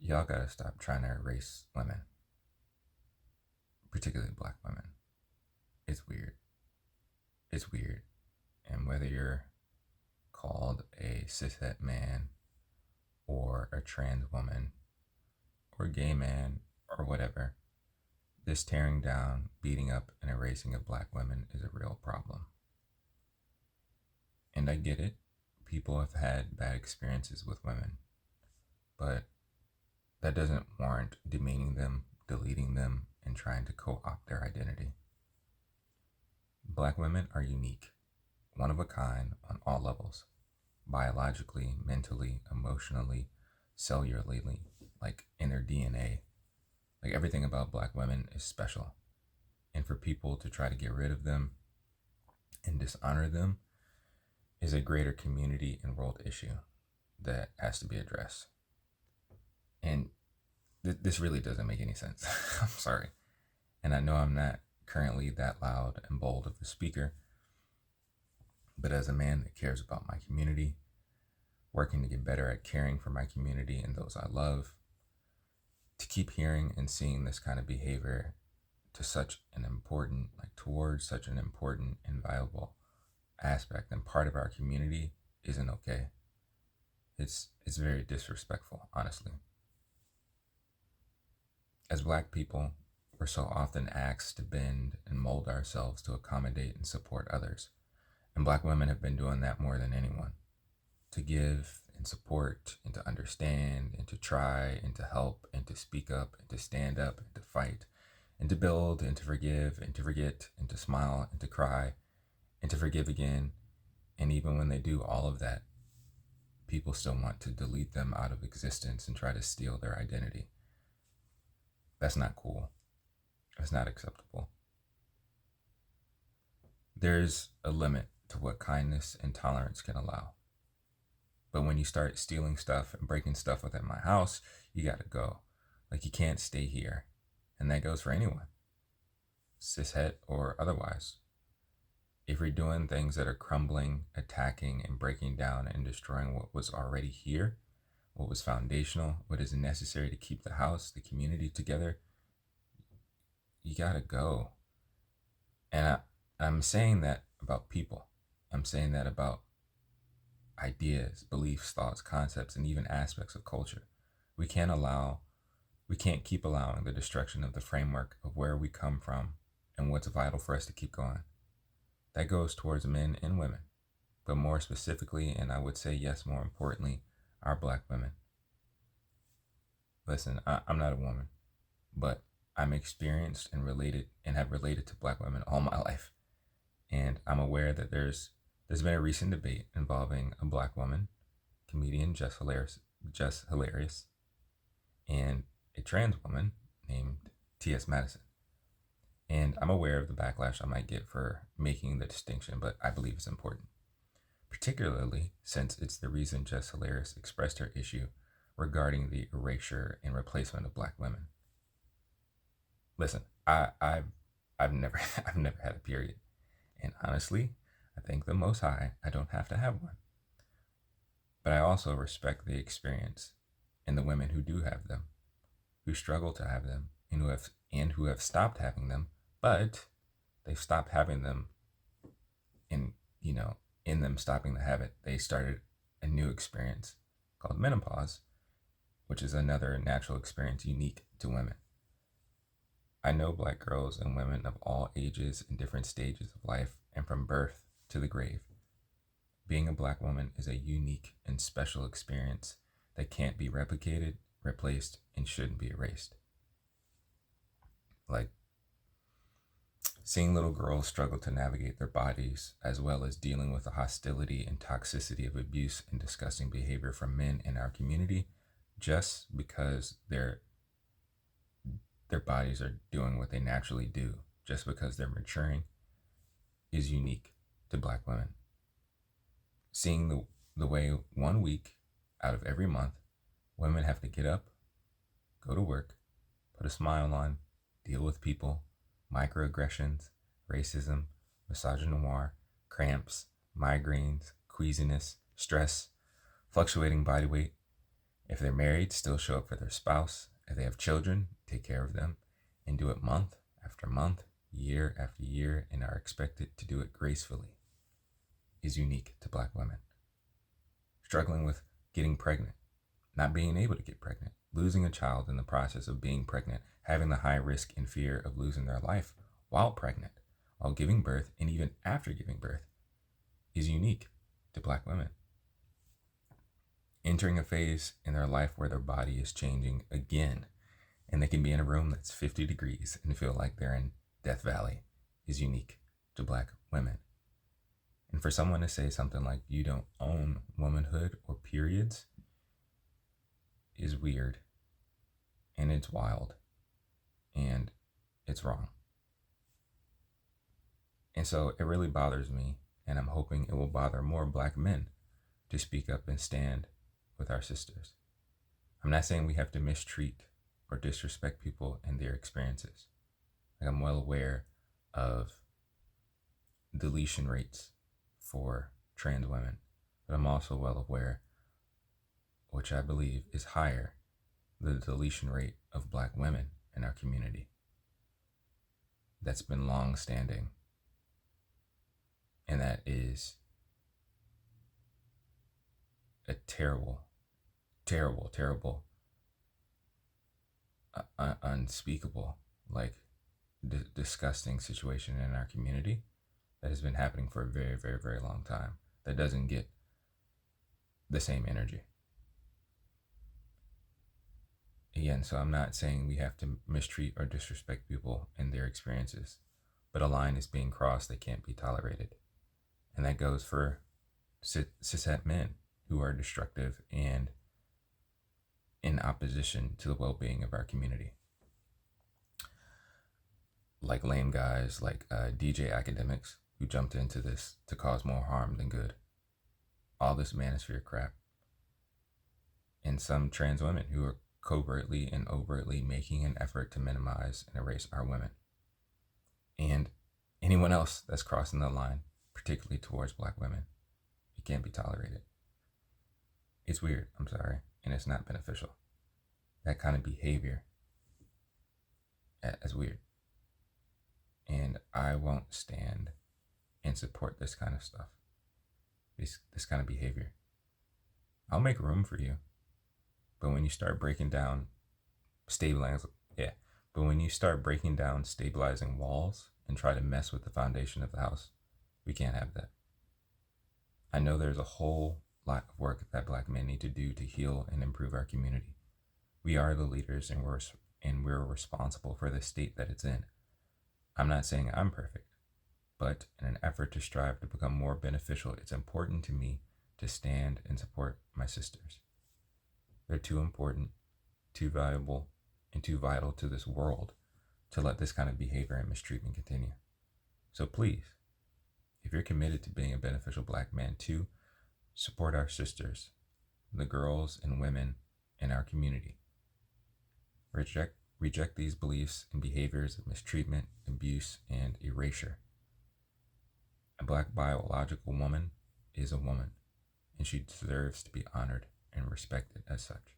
y'all gotta stop trying to erase women, particularly black women. It's weird. It's weird. And whether you're called a cishet man or a trans woman or a gay man or whatever, this tearing down, beating up, and erasing of black women is a real problem. And I get it. People have had bad experiences with women, but that doesn't warrant demeaning them, deleting them, and trying to co opt their identity. Black women are unique, one of a kind on all levels, biologically, mentally, emotionally, cellularly, like in their DNA. Like everything about black women is special. And for people to try to get rid of them and dishonor them is a greater community and world issue that has to be addressed. And this really doesn't make any sense. I'm sorry. And I know I'm not currently that loud and bold of a speaker, but as a man that cares about my community, working to get better at caring for my community and those I love, to keep hearing and seeing this kind of behavior to such an important, like towards such an important and valuable aspect and part of our community isn't okay. It's very disrespectful, honestly. As black people, we're so often asked to bend and mold ourselves to accommodate and support others. And black women have been doing that more than anyone. To give and support and to understand and to try and to help and to speak up and to stand up and to fight and to build and to forgive and to forget and to smile and to cry and to forgive again. And even when they do all of that, people still want to delete them out of existence and try to steal their identity. That's not cool. It's not acceptable. There's a limit to what kindness and tolerance can allow. But when you start stealing stuff and breaking stuff within my house, you gotta go. Like, you can't stay here. And that goes for anyone, cishet or otherwise. If you're doing things that are crumbling, attacking, and breaking down and destroying what was already here, what was foundational, what is necessary to keep the house, the community together, you gotta go. And I'm saying that about people. I'm saying that about ideas, beliefs, thoughts, concepts, and even aspects of culture. We can't keep allowing the destruction of the framework of where we come from and what's vital for us to keep going. That goes towards men and women, but more specifically, and I would say, yes, more importantly, our black women. Listen, I'm not a woman, but I'm experienced and related and have related to black women all my life. And I'm aware that there's been a recent debate involving a black woman, comedian Jess Hilarious, and a trans woman named Madison. And I'm aware of the backlash I might get for making the distinction, but I believe it's important, particularly since it's the reason Jess Hilarious expressed her issue regarding the erasure and replacement of black women. Listen, I've never had a period, and honestly, I thank the Most High I don't have to have one. But I also respect the experience and the women who do have them, who struggle to have them, and who have stopped having them, but they've stopped having them in them stopping the habit, they started a new experience called menopause, which is another natural experience unique to women. I know black girls and women of all ages and different stages of life, and from birth to the grave. Being a black woman is a unique and special experience that can't be replicated, replaced, and shouldn't be erased. Like, seeing little girls struggle to navigate their bodies, as well as dealing with the hostility and toxicity of abuse and disgusting behavior from men in our community, just because their bodies are doing what they naturally do, just because they're maturing, is unique to black women. Seeing the way 1 week out of every month, women have to get up, go to work, put a smile on, deal with people, microaggressions, racism, misogynoir, cramps, migraines, queasiness, stress, fluctuating body weight, If they're married, still show up for their spouse. If they have children, take care of them and do it month after month, year after year, and are expected to do it gracefully is unique to Black women. Struggling with getting pregnant, not being able to get pregnant, losing a child in the process of being pregnant, having the high risk and fear of losing their life while pregnant, while giving birth, and even after giving birth, is unique to Black women. Entering a phase in their life where their body is changing again, and they can be in a room that's 50 degrees and feel like they're in Death Valley, is unique to Black women. And for someone to say something like you don't own womanhood or periods is weird, and it's wild, and it's wrong. And so it really bothers me, and I'm hoping it will bother more Black men to speak up and stand with our sisters. I'm not saying we have to mistreat or disrespect people and their experiences. Like, I'm well aware of deletion rates for trans women, but I'm also well aware, which I believe is higher, the deletion rate of Black women in our community. That's been long standing. And that is a terrible, terrible, terrible, unspeakable, like disgusting situation in our community that has been happening for a very, very, very long time that doesn't get the same energy. Again, so I'm not saying we have to mistreat or disrespect people and their experiences, but a line is being crossed that can't be tolerated. And that goes for cishet men who are destructive and in opposition to the well-being of our community. Like lame guys like DJ academics who jumped into this to cause more harm than good. All this manosphere crap. And some trans women who are covertly and overtly making an effort to minimize and erase our women. And anyone else that's crossing the line, particularly towards Black women, it can't be tolerated. It's weird, I'm sorry, and it's not beneficial. That kind of behavior is weird. And I won't stand and support this kind of stuff, this kind of behavior. I'll make room for you, but when you start breaking down stabilizing walls and try to mess with the foundation of the house, we can't have that. I know there's a whole lot of work that Black men need to do to heal and improve our community. We are the leaders, and we're responsible for the state that it's in. I'm not saying I'm perfect, but in an effort to strive to become more beneficial, it's important to me to stand and support my sisters. They're too important, too valuable, and too vital to this world to let this kind of behavior and mistreatment continue. So please, if you're committed to being a beneficial Black man too, support our sisters, the girls and women in our community. Reject these beliefs and behaviors of mistreatment, abuse, and erasure. A Black biological woman is a woman, and she deserves to be honored and respected as such.